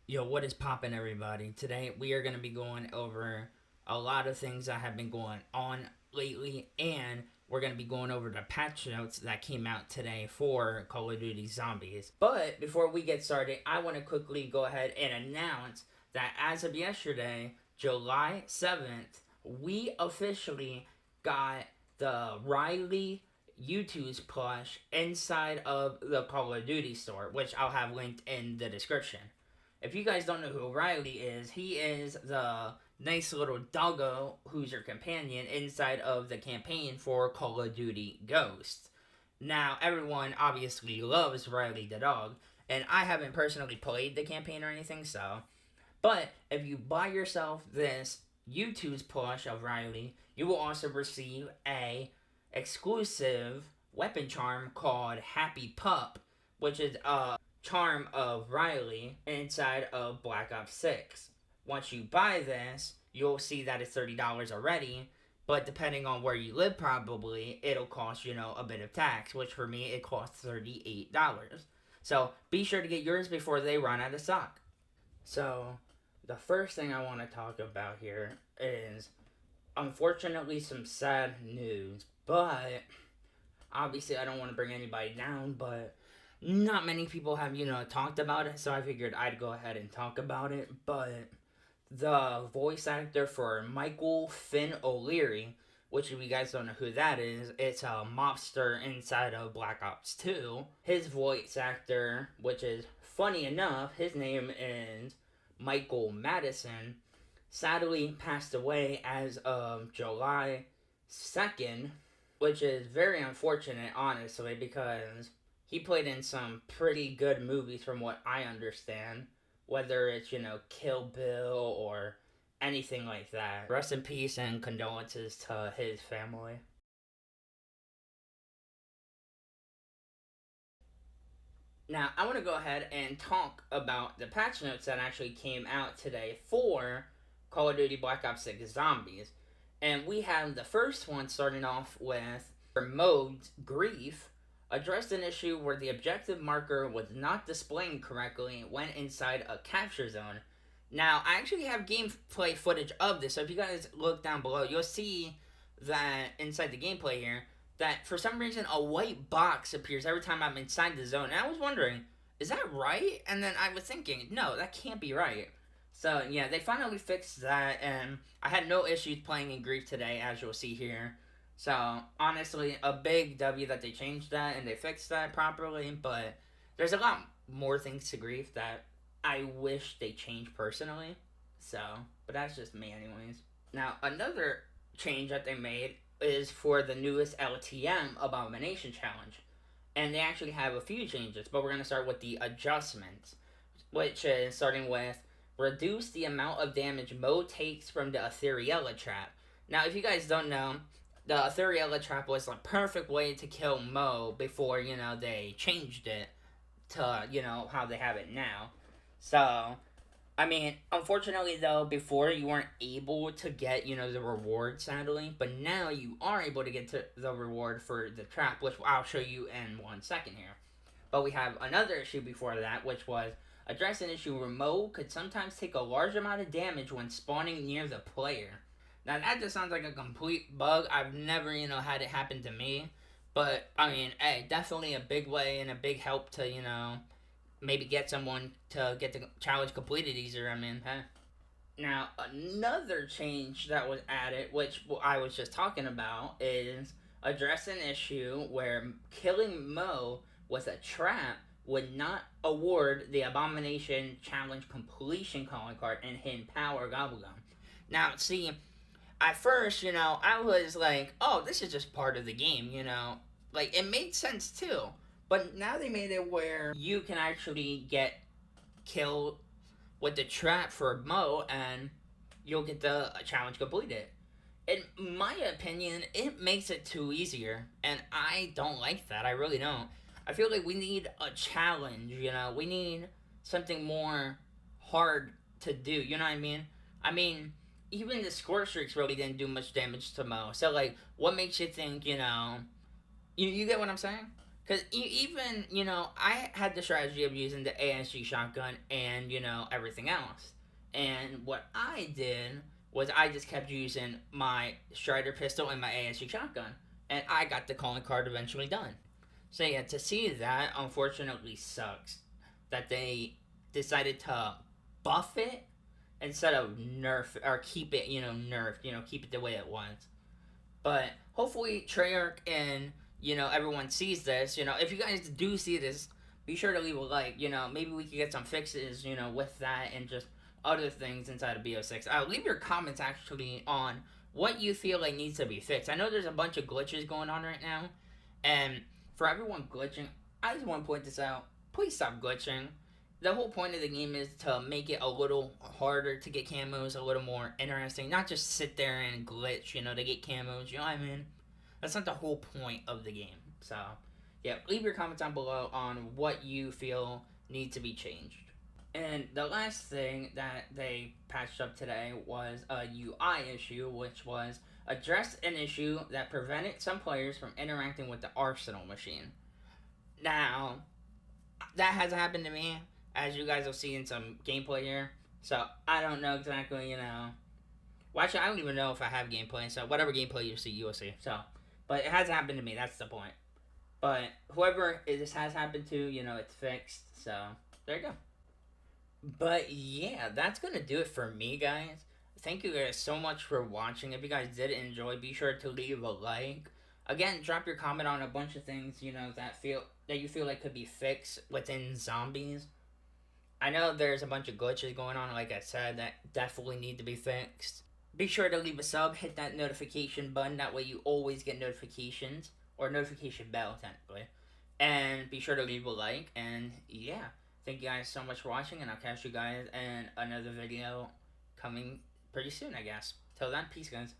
Yo, what is poppin', everybody? Today we are going to be going over a lot of things that have been going on lately, and we're going to be going over the patch notes that came out today for Call of Duty Zombies. But before we get started, I want to quickly go ahead and announce that as of yesterday, July 7th, we officially got the Riley U2's plush inside of the Call of Duty store, which I'll have linked in the description. If you guys don't know who Riley is, he is the nice little doggo who's your companion inside of the campaign for Call of Duty Ghosts. Now, everyone obviously loves Riley the dog, and I haven't personally played the campaign or anything, so. But if you buy yourself this U2's plush of Riley, you will also receive a exclusive weapon charm called Happy Pup, which is a charm of Riley inside of Black Ops 6. Once you buy this, you'll see that it's $30 already, but depending on where you live, probably it'll cost, a bit of tax, which for me it costs $38. So be sure to get yours before they run out of stock. So, the first thing I want to talk about here is unfortunately some sad news, but obviously I don't want to bring anybody down, but not many people have, talked about it, so I figured I'd go ahead and talk about it. But the voice actor for Michael Finn O'Leary, which if you guys don't know who that is, it's a mobster inside of Black Ops 2. His voice actor, which is funny enough, his name is Michael Madison, sadly passed away as of July 2nd, which is very unfortunate, honestly, because he played in some pretty good movies from what I understand, whether it's, Kill Bill or anything like that. Rest in peace and condolences to his family. Now, I want to go ahead and talk about the patch notes that actually came out today for Call of Duty Black Ops 6 Zombies. And we have the first one starting off with mode's grief addressed an issue where the objective marker was not displaying correctly when inside a capture zone. Now, I actually have gameplay footage of this, so if you guys look down below, you'll see that inside the gameplay here, that for some reason a white box appears every time I'm inside the zone. And I was wondering, is that right? And then I was thinking, no, that can't be right. So yeah, they finally fixed that, and I had no issues playing in Grief today, as you'll see here. So honestly, a big W that they changed that and they fixed that properly. But there's a lot more things to Grief that I wish they changed personally. So, but that's just me, anyways. Now another change that they made is for the newest LTM Abomination Challenge. And they actually have a few changes, but we're going to start with the adjustments, which is starting with reduce the amount of damage Mo takes from the Ethereella trap. Now, if you guys don't know, the Ethereella trap was the perfect way to kill Mo before, they changed it to, how they have it now. So, I mean, unfortunately though, before you weren't able to get, the reward, sadly, but now you are able to get to the reward for the trap, which I'll show you in 1 second here. But we have another issue before that, which was address an issue where Mo could sometimes take a large amount of damage when spawning near the player. Now that just sounds like a complete bug. I've never, had it happen to me. But, I mean, hey, definitely a big way and a big help to, maybe get someone to get the challenge completed easier. I mean, huh? Now, another change that was added, which I was just talking about, is address an issue where killing Mo with a trap would not award the Abomination Challenge completion calling card and hidden power Gobblegum. Now, see, at first, I was like, oh, this is just part of the game, Like, it made sense too. But now they made it where you can actually get killed with the trap for Mo and you'll get the challenge completed. In my opinion, it makes it too easier. And I don't like that. I really don't. I feel like we need a challenge, We need something more hard to do, you know what I mean? I mean, even the score streaks really didn't do much damage to Mo. So, like, what makes you think, you get what I'm saying? Because even, I had the strategy of using the ASG shotgun and, everything else. And what I did was I just kept using my Strider pistol and my ASG shotgun. And I got the calling card eventually done. So yeah, to see that unfortunately sucks. That they decided to buff it instead of nerf or keep it, nerfed, keep it the way it was. But hopefully Treyarch and everyone sees this. If you guys do see this, be sure to leave a like. Maybe we could get some fixes. With that and just other things inside of BO6. Leave your comments actually on what you feel like needs to be fixed. I know there's a bunch of glitches going on right now, and for everyone glitching, I just want to point this out. Please stop glitching. The whole point of the game is to make it a little harder to get camos, a little more interesting. Not just sit there and glitch, to get camos. You know what I mean? That's not the whole point of the game. So, yeah, leave your comments down below on what you feel needs to be changed. And the last thing that they patched up today was a UI issue, which was addressed an issue that prevented some players from interacting with the Arsenal machine. Now, that hasn't happened to me, as you guys will see in some gameplay here. So, I don't know exactly, Well, actually, I don't even know if I have gameplay, so whatever gameplay you see, you will see. So, but it hasn't happened to me, that's the point. But whoever this has happened to, it's fixed. So, there you go. But yeah, that's gonna do it for me, guys. Thank you guys so much for watching. If you guys did enjoy, be sure to leave a like. Again, drop your comment on a bunch of things that you feel like could be fixed within zombies. I know there's a bunch of glitches going on, like I said, that definitely need to be fixed. Be sure to leave a sub, hit that notification button. That way, you always get notifications or notification bell, technically. And be sure to leave a like. And yeah. Thank you guys so much for watching, and I'll catch you guys in another video coming pretty soon, I guess. Till then, peace, guys.